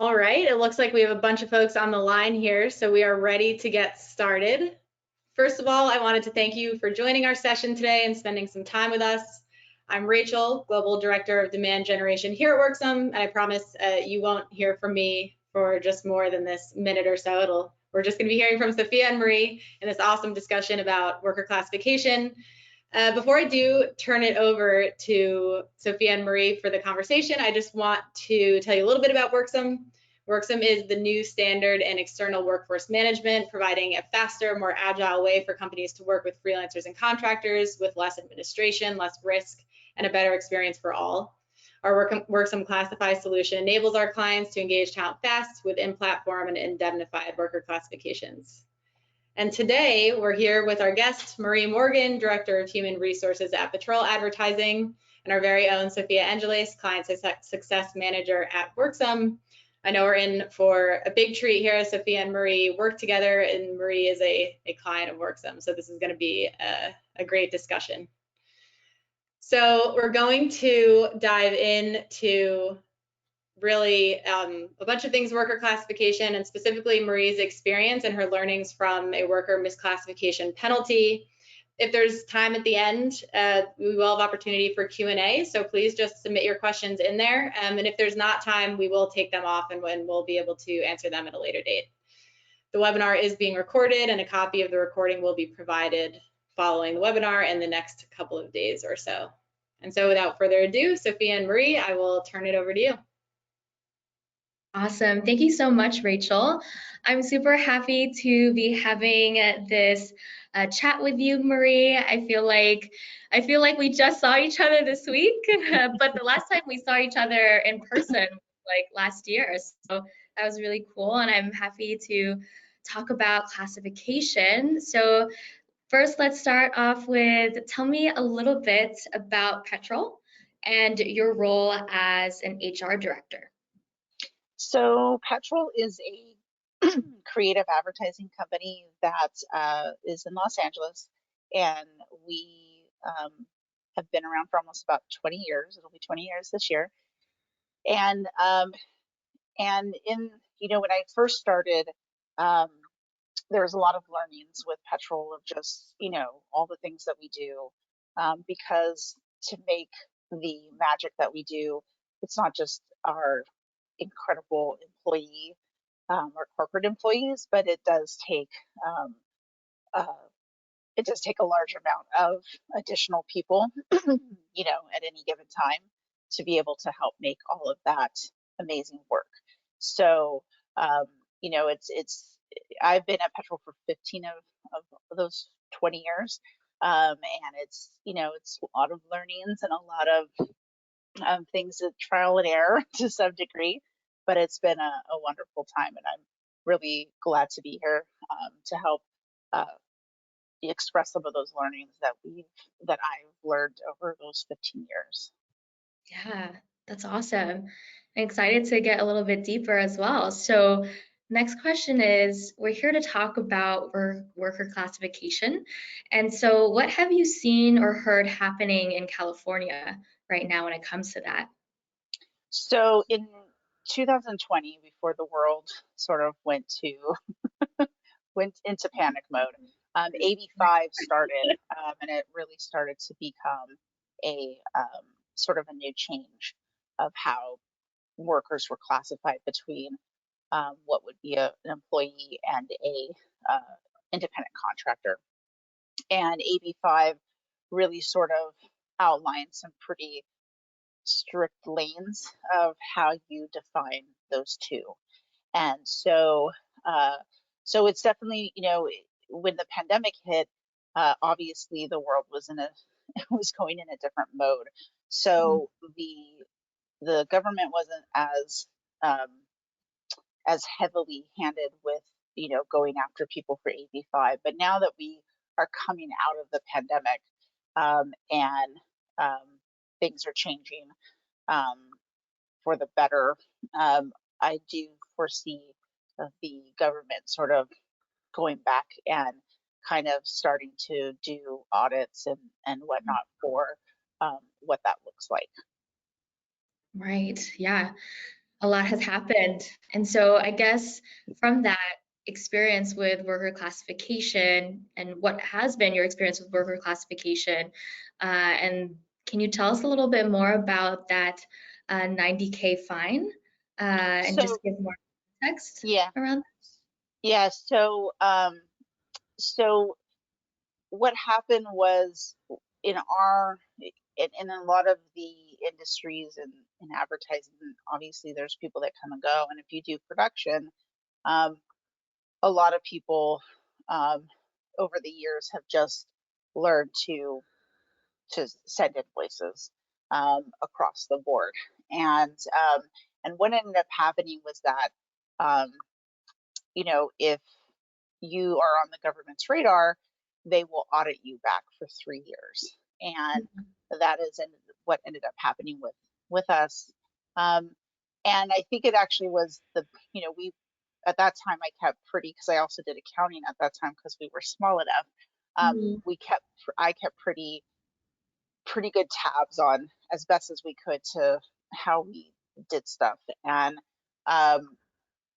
All right, it looks like we have a bunch of folks on the line here, so we are ready to get started. First of all, I wanted to thank you for joining our session today and spending some time with us. I'm Rachel, Global Director of Demand Generation here at Worksome, and I promise you won't hear from me for just more than this minute or so. We're just going to be hearing from Sophia and Marie in this awesome discussion about worker classification. Before I do turn it over to Sophia and Marie for the conversation, I just want to tell you a little bit about Worksome. Worksome is the new standard in external workforce management, providing a faster, more agile way for companies to work with freelancers and contractors with less administration, less risk, and a better experience for all. Our Worksome Classify solution enables our clients to engage talent fast with in-platform and indemnified worker classifications. And today we're here with our guest, Marie Morgan, Director of Human Resources at Patrol Advertising, and our very own Sophia Angeles, Client Success Manager at Worksome. I know we're in for a big treat here. Sophia and Marie work together, and Marie is a client of Worksome, so this is going to be a great discussion. So we're going to dive into really a bunch of things worker classification, and specifically Marie's experience and her learnings from a worker misclassification penalty. If there's time at the end, we will have opportunity for Q&A, so please just submit your questions in there. And if there's not time, we will take them off and we'll be able to answer them at a later date. The webinar is being recorded, and a copy of the recording will be provided following the webinar in the next couple of days or so. And so without further ado, Sophia and Marie, I will turn it over to you. Awesome. Thank you so much, Rachel. I'm super happy to be having this chat with you, Marie. I feel like we just saw each other this week, but the last time we saw each other in person like last year. So that was really cool, and I'm happy to talk about classification. So first, let's start off with, tell me a little bit about Petrol and your role as an HR director. So Petrol is a creative advertising company that is in Los Angeles, and we have been around for almost about 20 years. It'll be 20 years this year. And in, when I first started, there was a lot of learnings with Petrol of just, all the things that we do, because to make the magic that we do, it's not just our incredible employee or corporate employees, but it does take a large amount of additional people, at any given time to be able to help make all of that amazing work. So, I've been at Petrol for 15 of those 20 years, and it's a lot of learnings and a lot of things that trial and error to some degree, but it's been a wonderful time, and I'm really glad to be here to help express some of those learnings that I've learned over those 15 years. Yeah, that's awesome. I'm excited to get a little bit deeper as well. So next question is, we're here to talk about worker classification. And so what have you seen or heard happening in California right now when it comes to that? So in 2020, before the world sort of went into panic mode, AB 5 started, and it really started to become a sort of a new change of how workers were classified between what would be an employee and a independent contractor. And AB 5 really sort of outlined some pretty strict lanes of how you define those two. And so it's definitely, when the pandemic hit, obviously the world was was going in a different mode. So the government wasn't as heavily handed with, going after people for AB 5. But now that we are coming out of the pandemic, and things are changing for the better, I do foresee the government sort of going back and kind of starting to do audits and whatnot for what that looks like. Right, yeah. a lot has happened. And so I guess from that experience with worker classification and what has been your experience with worker classification, and can you tell us a little bit more about that 90K fine and So just give more context yeah, around yeah. So what happened was in our in a lot of the industries and in advertising, obviously there's people that come and go, and if you do production, um, a lot of people um, over the years have just learned to send invoices across the board, and what ended up happening was that um, if you are on the government's radar, they will audit you back for 3 years. And that? that is what ended up happening with us. Um, and I think it actually was we at that time I kept pretty, because I also did accounting at that time because we were small enough. Mhm. I kept pretty good tabs on as best as we could to how we did stuff. Um,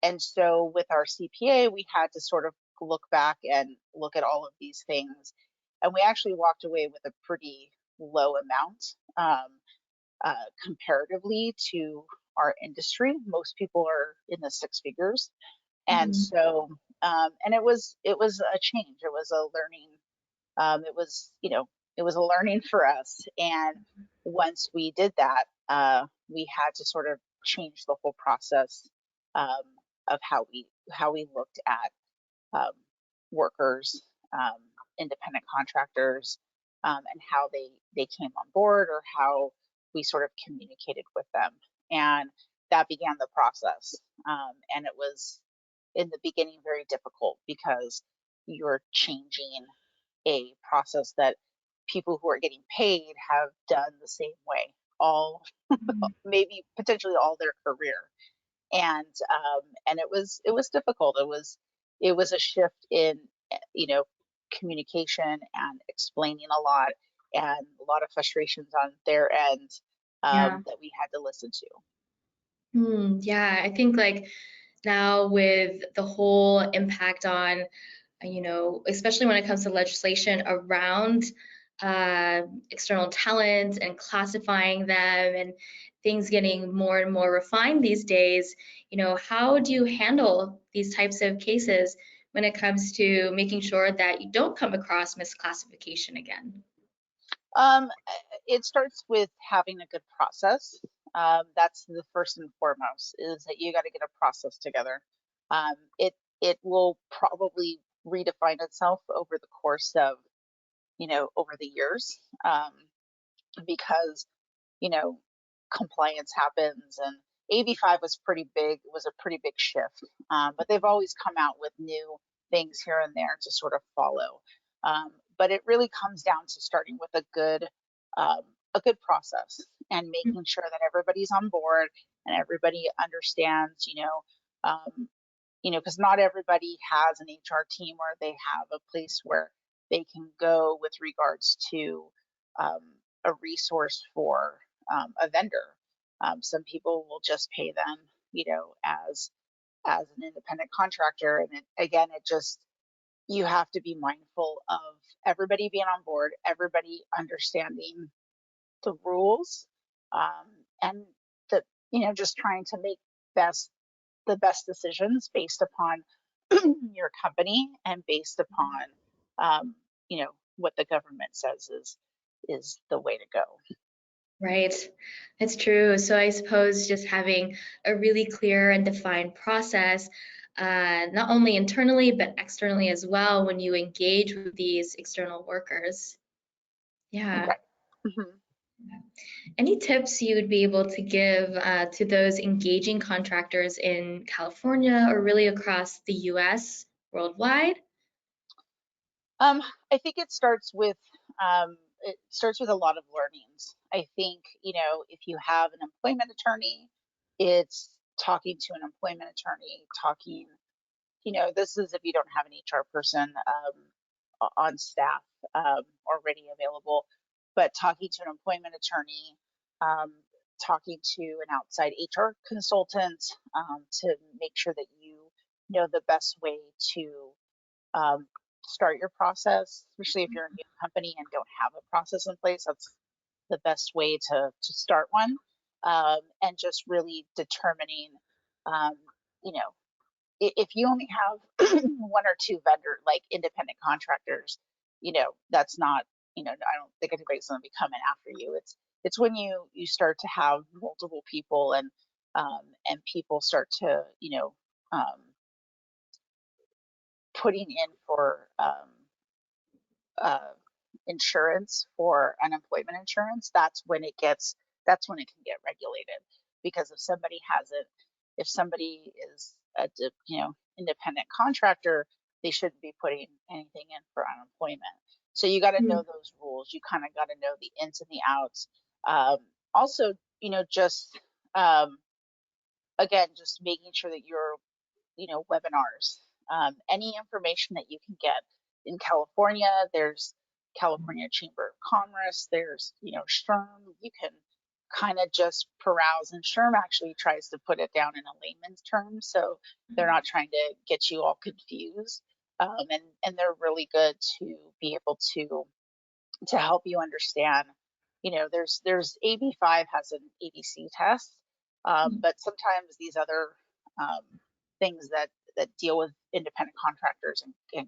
and so with our CPA, we had to sort of look back and look at all of these things. And we actually walked away with a pretty low amount comparatively to our industry. Most people are in the six figures. And Mhm. so, and it was a change. It was a learning. It was a learning for us. And once we did that, we had to sort of change the whole process um, of how we looked at um, workers, um, independent contractors, and how they came on board, or how we sort of communicated with them, and that began the process. And it was in the beginning very difficult because you're changing a process that people who are getting paid have done the same way all Mhm. maybe potentially all their career, and it was difficult. It was a shift in you know communication and explaining a lot, and a lot of frustrations on their end Yeah. that we had to listen to. Yeah, I think like now with the whole impact on, especially when it comes to legislation around external talent and classifying them and things getting more and more refined these days, how do you handle these types of cases when it comes to making sure that you don't come across misclassification again? Um, it starts with having a good process. That's the first and foremost, is that you got to get a process together. It will probably redefine itself over the course of over the years, because you know compliance happens, and AB5 was a pretty big shift, but they've always come out with new things here and there to sort of follow. But it really comes down to starting with um, a good process, and making sure that everybody's on board and everybody understands, because not everybody has an HR team, or they have a place where they can go with regards to um, a resource for a vendor. Some people will just pay them, as an independent contractor, and it just, you have to be mindful of everybody being on board, everybody understanding the rules, um, and just trying to make best the best decisions based upon your company, and based upon what the government says is the way to go. Right, it's true. So I suppose just having a really clear and defined process, not only internally but externally as well, when you engage with these external workers. Yeah. Right. Mhm. Any tips you would be able to give to those engaging contractors in California or really across the US, worldwide? Um, I think it starts with a lot of learnings. I think, if you have an employment attorney, it's talking to an employment attorney, this is if you don't have an HR person on staff already available, but talking to an employment attorney, um, talking to an outside HR consultant to make sure that you know the best way to start your process, especially if you're a new company and don't have a process in place. That's the best way to start one, and just really determining, um, you know, if you only have one or two vendor, like independent contractors, that's not, I don't think anybody's going to be coming after you. It's when you start to have multiple people and people start to, um, putting in for uh, insurance, for unemployment insurance. That's when it can get regulated, because if somebody is a independent contractor, they shouldn't be putting anything in for unemployment. So you got to know those rules. You kind of got to know the ins and the outs. Also, just again, just making sure that you're, webinars, any information that you can get. In California, there's California Chamber of Commerce, there's, SHRM. You can kind of just peruse, and SHRM actually tries to put it down in a layman's terms, so they're not trying to get you all confused. And they're really good to be able to help you understand. There's AB5 has an ABC test, but sometimes these other things that deal with independent contractors and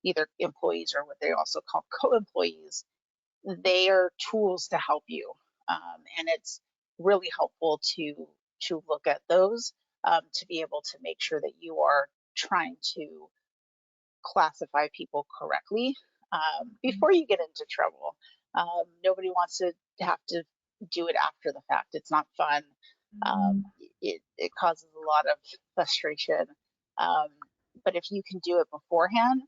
either employees or what they also call co-employees, they are tools to help you, and it's really helpful to look at those, to be able to make sure that you are trying to classify people correctly, before you get into trouble. Nobody wants to have to do it after the fact. It's not fun. It causes a lot of frustration. Um, but if you can do it beforehand,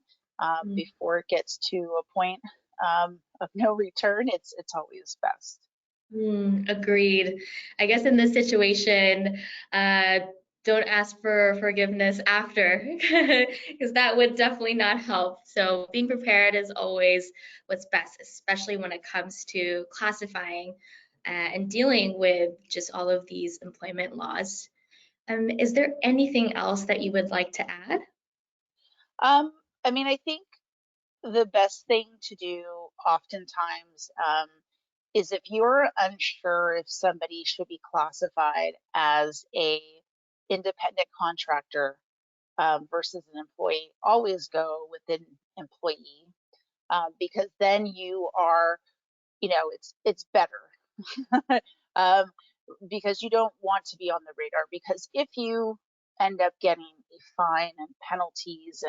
before it gets to a point of no return, it's always best. Agreed. I guess in this situation, don't ask for forgiveness after, because that would definitely not help. So being prepared is always what's best, especially when it comes to classifying and dealing with just all of these employment laws. Is there anything else that you would like to add? I think the best thing to do oftentimes, is if you're unsure if somebody should be classified as a independent contractor, versus an employee, always go with an employee, because then you are, it's better. um, because you don't want to be on the radar, because if you end up getting a fine and penalties,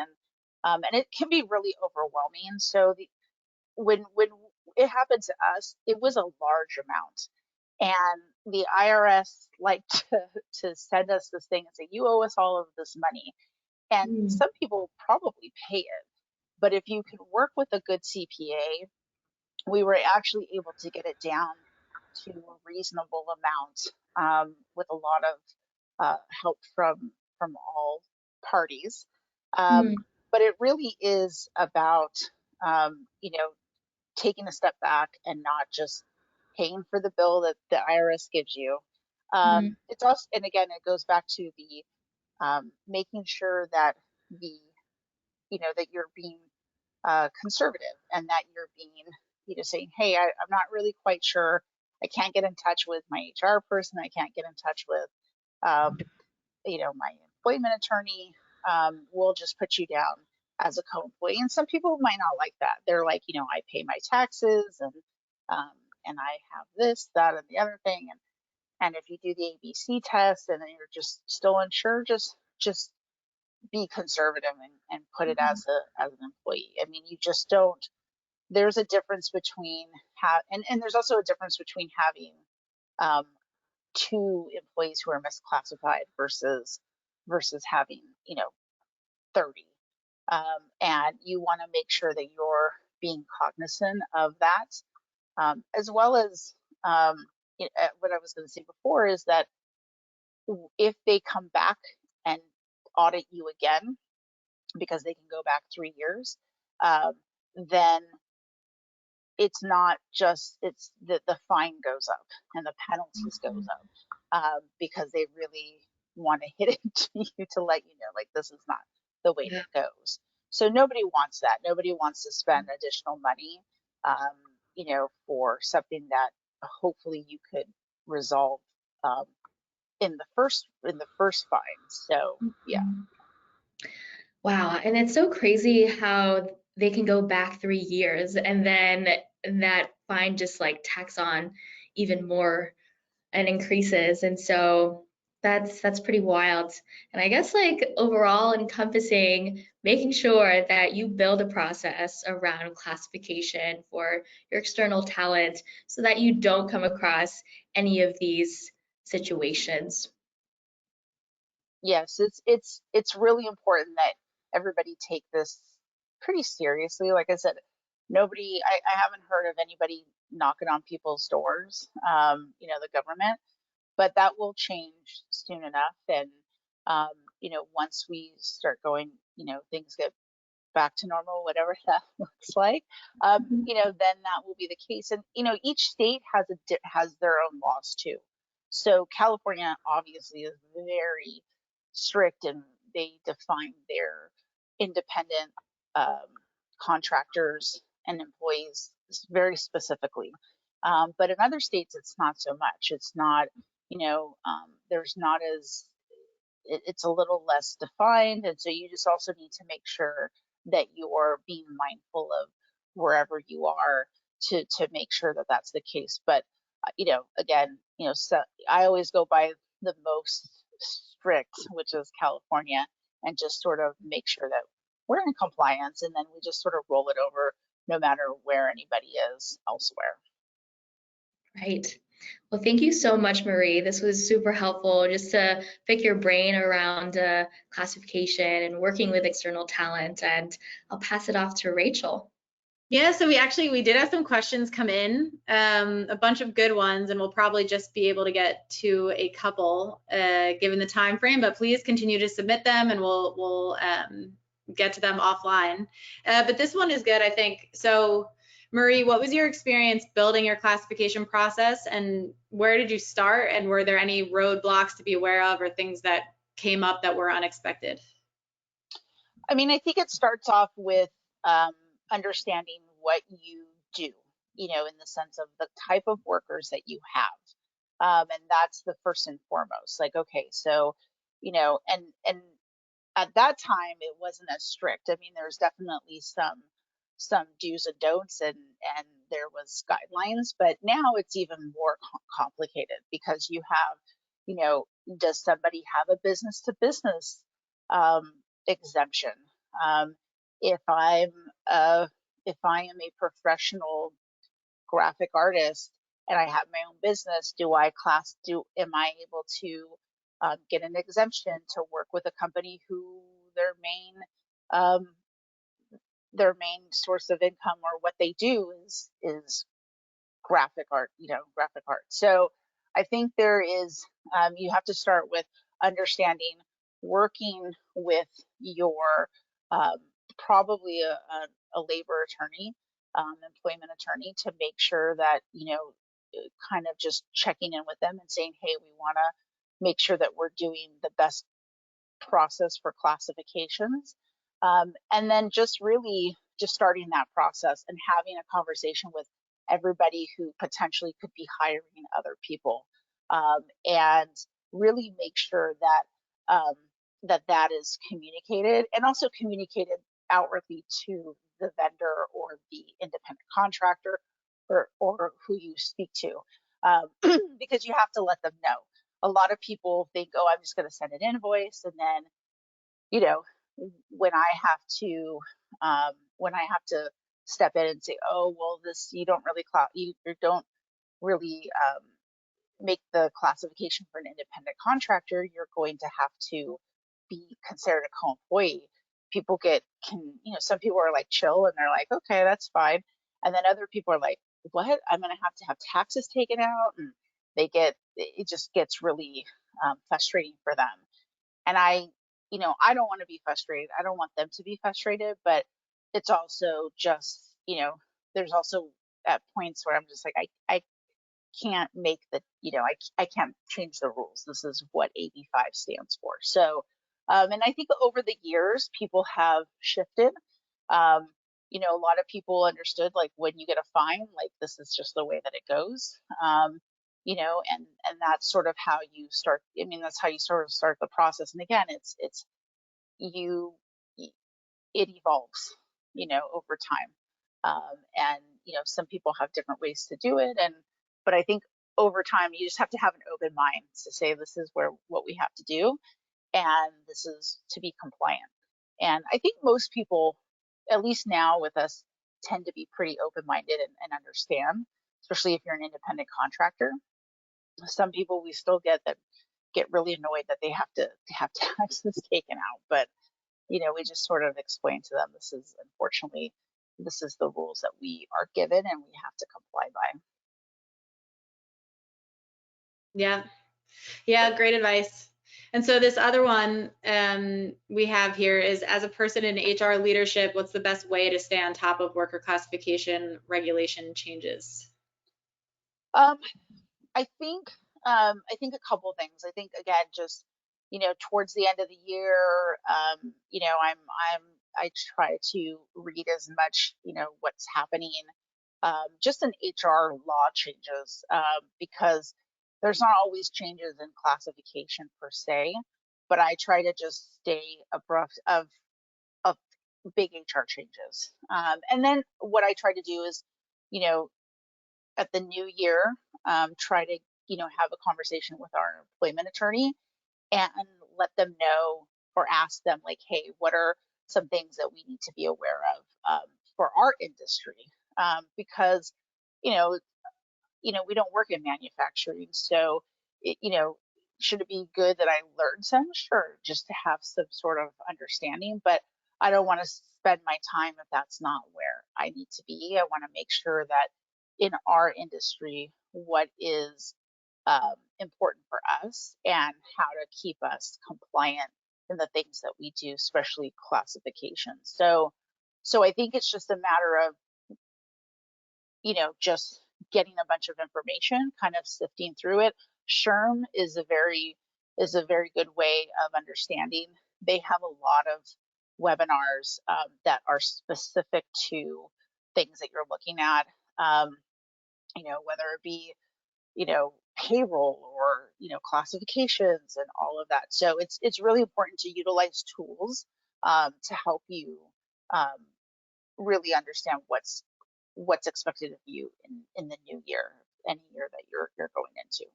and it can be really overwhelming. So when it happened to us, it was a large amount, and the IRS liked to send us this thing and say, you owe us all of this money. And some people probably pay it, but if you can work with a good CPA, we were actually able to get it down to a reasonable amount, with a lot of help from all parties. But it really is about, taking a step back and not just paying for the bill that the IRS gives you. It's also, and again, it goes back to the making sure that that you're being conservative, and that you're being, saying, hey, I'm not really quite sure. I can't get in touch with my HR person. I can't get in touch with, my employment attorney. We'll just put you down as a co-employee. And some people might not like that. They're like, I pay my taxes, and I have this, that, and the other thing. And if you do the ABC test and then you're just still unsure, just be conservative and put it as an employee. I mean, you just don't. There's a difference between and there's also a difference between having two employees who are misclassified versus having 30. And you want to make sure that you're being cognizant of that, as well as, what I was going to say before is that if they come back and audit you again, because they can go back 3 years, then it's not just, it's the fine goes up and the penalties goes up, because they really want to hit it to you to let you know, like, this is not the way Yeah. it goes. So nobody wants that. Nobody wants to spend additional money, for something that hopefully you could resolve, um, in the first fine. So yeah. Wow. And it's so crazy how they can go back 3 years and then that fine just like tacks on even more and increases. And so that's pretty wild. And I guess like overall encompassing making sure that you build a process around classification for your external talent so that you don't come across any of these situations. Yes, it's really important that everybody take this pretty seriously. Like I said, I haven't heard of anybody knocking on people's doors, the government, but that will change soon enough. And, once we start going, things get back to normal, whatever that looks like, then that will be the case. And, each state has their own laws too. So California obviously is very strict, and they define their independent, um, contractors and employees very specifically. But in other states, it's not so much. It's not, there's not as it's a little less defined. And so you just also need to make sure that you're being mindful of wherever you are to make sure that that's the case. But, again, so I always go by the most strict, which is California, and just sort of make sure that we're in compliance, and then we just sort of roll it over no matter where anybody is elsewhere. Right. Well, thank you so much, Marie. This was super helpful just to pick your brain around classification and working with external talent. And I'll pass it off to Rachel. Yeah, so we did have some questions come in, a bunch of good ones, and we'll probably just be able to get to a couple given the time frame. But please continue to submit them, and we'll get to them offline. But this one is good, I think. So, Marie, what was your experience building your classification process, and where did you start? And were there any roadblocks to be aware of, or things that came up that were unexpected? I mean, I think it starts off with, understanding what you do, in the sense of the type of workers that you have. And that's the first and foremost. Like, okay, so, and at that time it wasn't as strict. I mean, there's definitely some do's and don'ts, and there was guidelines, but now it's even more complicated because you have, does somebody have a business to business, exemption? Um, if I'm if I am a professional graphic artist and I have my own business, am I able to, get an exemption to work with a company who um, their main source of income, or what they do is graphic art, graphic art. So I think there is, you have to start with understanding, working with your, um, probably a labor attorney, employment attorney, to make sure that, kind of just checking in with them and saying, hey, we want to make sure that we're doing the best process for classifications. And then just really just starting that process and having a conversation with everybody who potentially could be hiring other people, and really make sure that, that is communicated, and also communicated outwardly to the vendor or the independent contractor, or who you speak to, because you have to let them know. A lot of people think, oh, I'm just going to send an invoice, and then, you know, when I have to, step in and say, oh, well, this, you don't really you don't really, make the classification for an independent contractor, you're going to have to be considered a co-employee. Some people are like chill and they're like, okay, that's fine. And then other people are like, what? I'm going to have taxes taken out. And it just gets really, frustrating for them. And I don't want to be frustrated. I don't want them to be frustrated, but it's also just, there's also at points where I'm just like, I can't make the, I can't change the rules. This is what AB5 stands for. So, and I think over the years, people have shifted. A lot of people understood, like, when you get a fine, like, this is just the way that it goes. And that's sort of how you start. I mean, that's how you sort of start the process. And again, it evolves, over time. And some people have different ways to do it. But I think over time, you just have to have an open mind to say, this is what we have to do, and this is to be compliant. And I think most people, at least now with us, tend to be pretty open-minded and understand, especially if you're an independent contractor. Some people we still get really annoyed that they have to have taxes taken out, but we just sort of explain to them, this is the rules that we are given and we have to comply by. Yeah, great advice. And so this other one we have here is, as a person in HR leadership, what's the best way to stay on top of worker classification regulation changes? I think a couple of things. I think, again, just towards the end of the year, I try to read as much what's happening just in HR law changes, because there's not always changes in classification per se, but I try to just stay abreast of big HR changes. And then what I try to do is, at the new year, try to have a conversation with our employment attorney and let them know, or ask them, like, hey, what are some things that we need to be aware of for our industry? Because we don't work in manufacturing, so should it be good that I learn some? Sure, just to have some sort of understanding, but I don't want to spend my time if that's not where I need to be. I want to make sure that in our industry, what is important for us and how to keep us compliant in the things that we do, especially classification. So I think it's just a matter of, just getting a bunch of information, kind of sifting through it. SHRM is a very good way of understanding. They have a lot of webinars that are specific to things that you're looking at, whether it be, payroll or, classifications and all of that. So it's really important to utilize tools to help you really understand what's expected of you in the new year, any year that you're going into.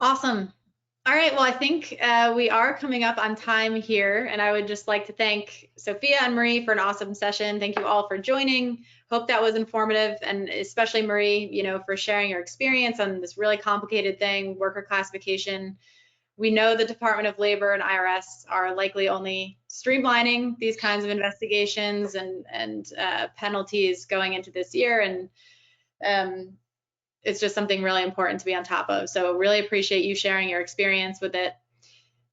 Awesome. All right, well, I think we are coming up on time here, and I would just like to thank Sophia and Marie for an awesome session. Thank you all for joining. Hope that was informative, and especially Marie, for sharing your experience on this really complicated thing, worker classification. We know the Department of Labor and IRS are likely only streamlining these kinds of investigations and penalties going into this year, and it's just something really important to be on top of. So really appreciate you sharing your experience with it.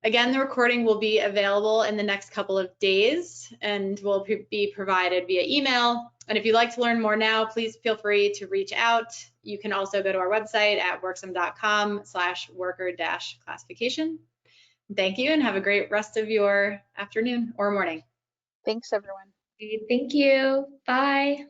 Again, the recording will be available in the next couple of days and will be provided via email. And if you'd like to learn more now, please feel free to reach out. You can also go to our website at worksome.com/worker-classification. Thank you, and have a great rest of your afternoon or morning. Thanks, everyone. Thank you. Bye.